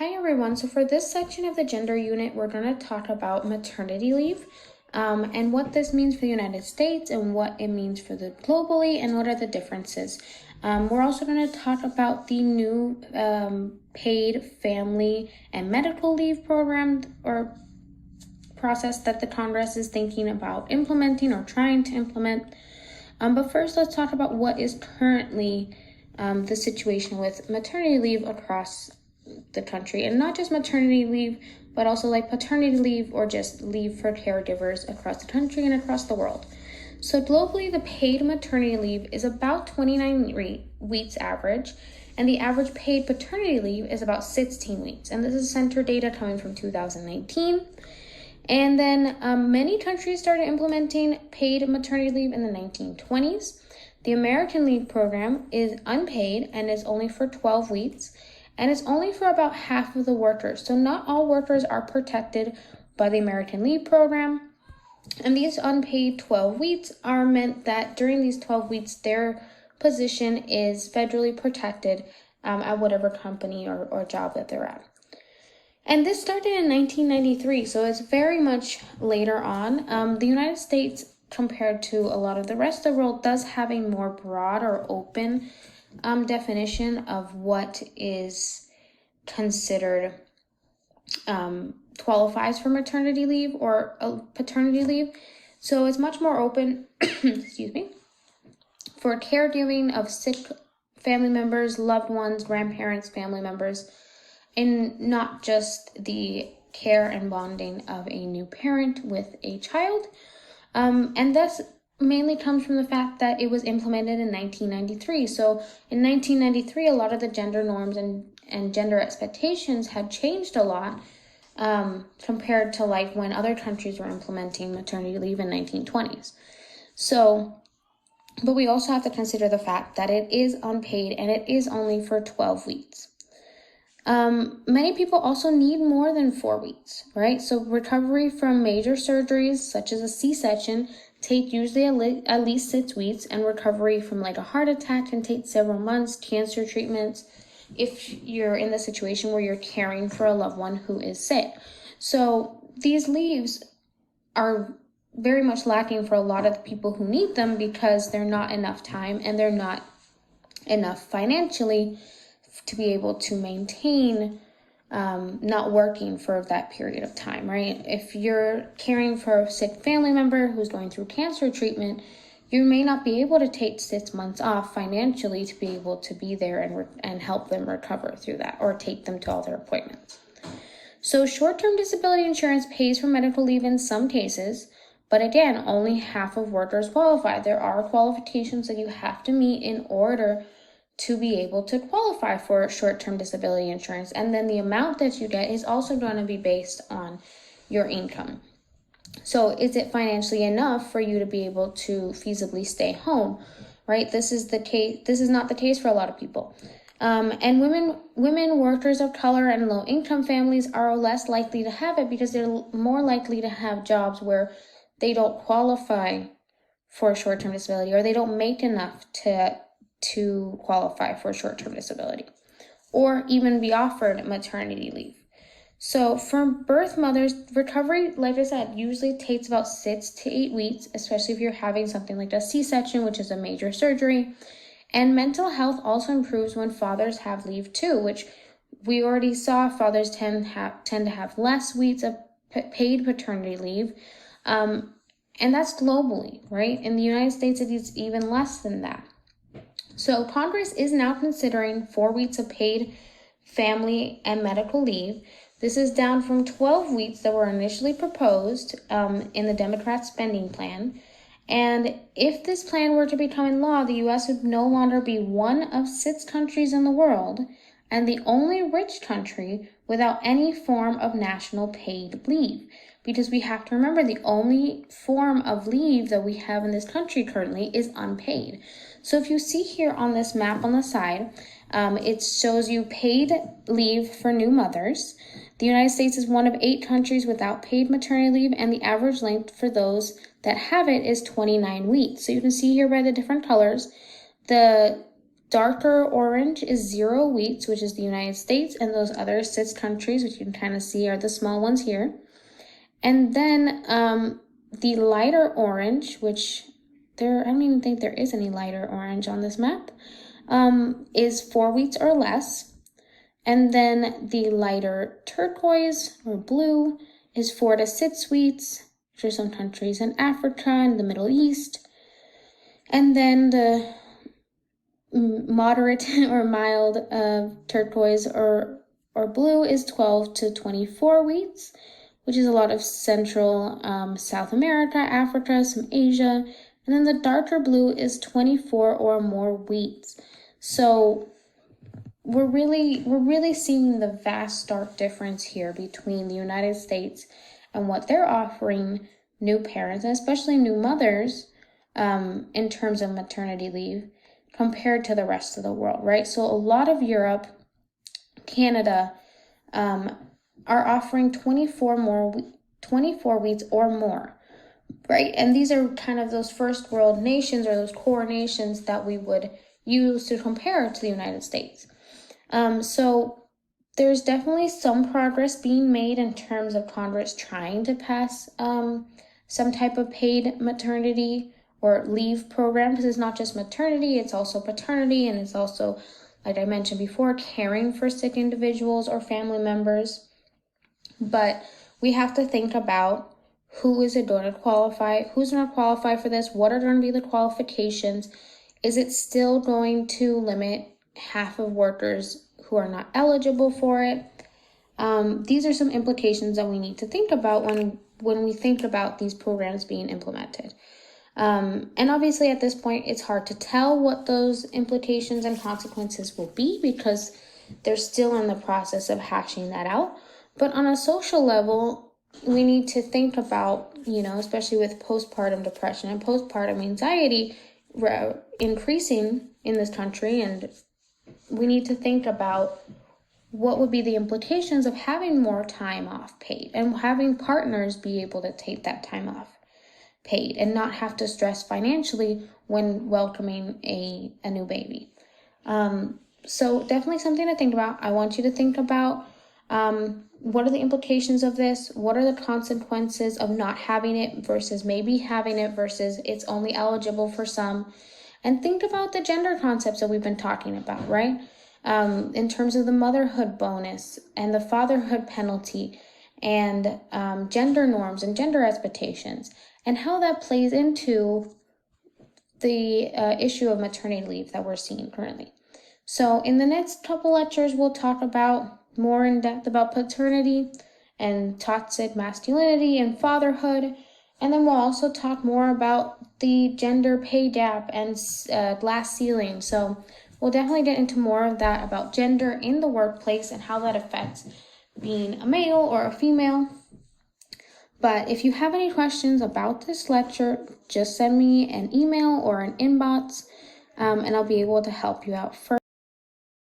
Hi everyone, so for this section of the gender unit, we're going to talk about maternity leave and what this means for the United States and what it means for the globally and what are the differences. We're also going to talk about the new paid family and medical leave program or process that the Congress is thinking about implementing or trying to implement. But first, let's talk about what is currently the situation with maternity leave across the country, and not just maternity leave, but also like paternity leave or just leave for caregivers across the country and across the world. So globally, the paid maternity leave is about 29 weeks average, and the average paid paternity leave is about 16 weeks. And this is center data coming from 2019. And then many countries started implementing paid maternity leave in the 1920s. The American Leave program is unpaid and is only for 12 weeks. And it's only for about half of the workers. So not all workers are protected by the American Leave program. And these unpaid 12 weeks are meant that during these 12 weeks, their position is federally protected at whatever company or job that they're at. And this started in 1993, so it's very much later on. The United States, compared to a lot of the rest of the world, does have a more broad or open definition of what is considered qualifies for maternity leave or paternity leave. So it's much more open, excuse me, for caregiving of sick family members, loved ones, grandparents, family members, and not just the care and bonding of a new parent with a child. And this mainly comes from the fact that it was implemented in 1993. So in 1993, a lot of the gender norms and gender expectations had changed a lot compared to like when other countries were implementing maternity leave in 1920s. So, but we also have to consider the fact that it is unpaid and it is only for 12 weeks. Many people also need more than 4 weeks, right? So recovery from major surgeries such as a C-section take usually at least 6 weeks, and recovery from like a heart attack can take several months. Cancer treatments, if you're in the situation where you're caring for a loved one who is sick. So these leaves are very much lacking for a lot of the people who need them because they're not enough time and they're not enough financially to be able to maintain not working for that period of time, right? If you're caring for a sick family member who's going through cancer treatment, you may not be able to take 6 months off financially to be able to be there and help them recover through that or take them to all their appointments. So short-term disability insurance pays for medical leave in some cases, but again, only half of workers qualify. There are qualifications that you have to meet in order to be able to qualify for short-term disability insurance. And then the amount that you get is also going to be based on your income. So is it financially enough for you to be able to feasibly stay home, right? This is not the case for a lot of people. And women, workers of color, and low-income families are less likely to have it because they're more likely to have jobs where they don't qualify for short-term disability or they don't make enough to qualify for short-term disability or even be offered maternity leave. So for birth mothers, recovery, like I said, usually takes about 6 to 8 weeks, especially if you're having something like a C-section, which is a major surgery. And mental health also improves when fathers have leave too, which we already saw fathers tend to have less weeks of paid paternity leave. And that's globally, right? In the United States, it is even less than that. So Congress is now considering 4 weeks of paid family and medical leave. This is down from 12 weeks that were initially proposed in the Democrat spending plan. And if this plan were to become in law, the U.S. would no longer be one of 6 countries in the world and the only rich country without any form of national paid leave. Because we have to remember the only form of leave that we have in this country currently is unpaid. So if you see here on this map on the side, it shows you paid leave for new mothers. The United States is one of 8 countries without paid maternity leave, and the average length for those that have it is 29 weeks. So you can see here by the different colors, the darker orange is 0 weeks, which is the United States, and those other 6 countries, which you can kind of see are the small ones here. And then the lighter orange, which I don't even think there is any lighter orange on this map, is 4 weeks or less. And then the lighter turquoise or blue is 4 to 6 weeks, which are some countries in Africa and the Middle East. And then the moderate or mild turquoise or blue is 12 to 24 weeks, which is a lot of Central South America, Africa, some Asia. And then the darker blue is 24 or more weeks. So we're really seeing the vast stark difference here between the United States and what they're offering new parents, and especially new mothers, in terms of maternity leave compared to the rest of the world, right? So a lot of Europe, Canada, are offering 24 weeks or more, right? And these are kind of those first world nations or those core nations that we would use to compare to the United States. So there's definitely some progress being made in terms of Congress trying to pass some type of paid maternity or leave program, because it's not just maternity, it's also paternity, and it's also, like I mentioned before, caring for sick individuals or family members. But we have to think about who's going to qualify for this, what are going to be the qualifications, is it still going to limit half of workers who are not eligible for it? These are some implications that we need to think about when we think about these programs being implemented. And obviously at this point, it's hard to tell what those implications and consequences will be because they're still in the process of hashing that out. But on a social level, we need to think about, especially with postpartum depression and postpartum anxiety increasing in this country, and we need to think about what would be the implications of having more time off paid and having partners be able to take that time off paid and not have to stress financially when welcoming a new baby. So definitely something to think about. I want you to think about what are the implications of this? What are the consequences of not having it versus maybe having it versus it's only eligible for some? And think about the gender concepts that we've been talking about, right? In terms of the motherhood bonus and the fatherhood penalty and gender norms and gender expectations and how that plays into the issue of maternity leave that we're seeing currently. So in the next couple lectures, we'll talk about more in depth about paternity and toxic masculinity and fatherhood. And then we'll also talk more about the gender pay gap and glass ceiling. So we'll definitely get into more of that about gender in the workplace and how that affects being a male or a female. But if you have any questions about this lecture, just send me an email or an inbox, and I'll be able to help you out further.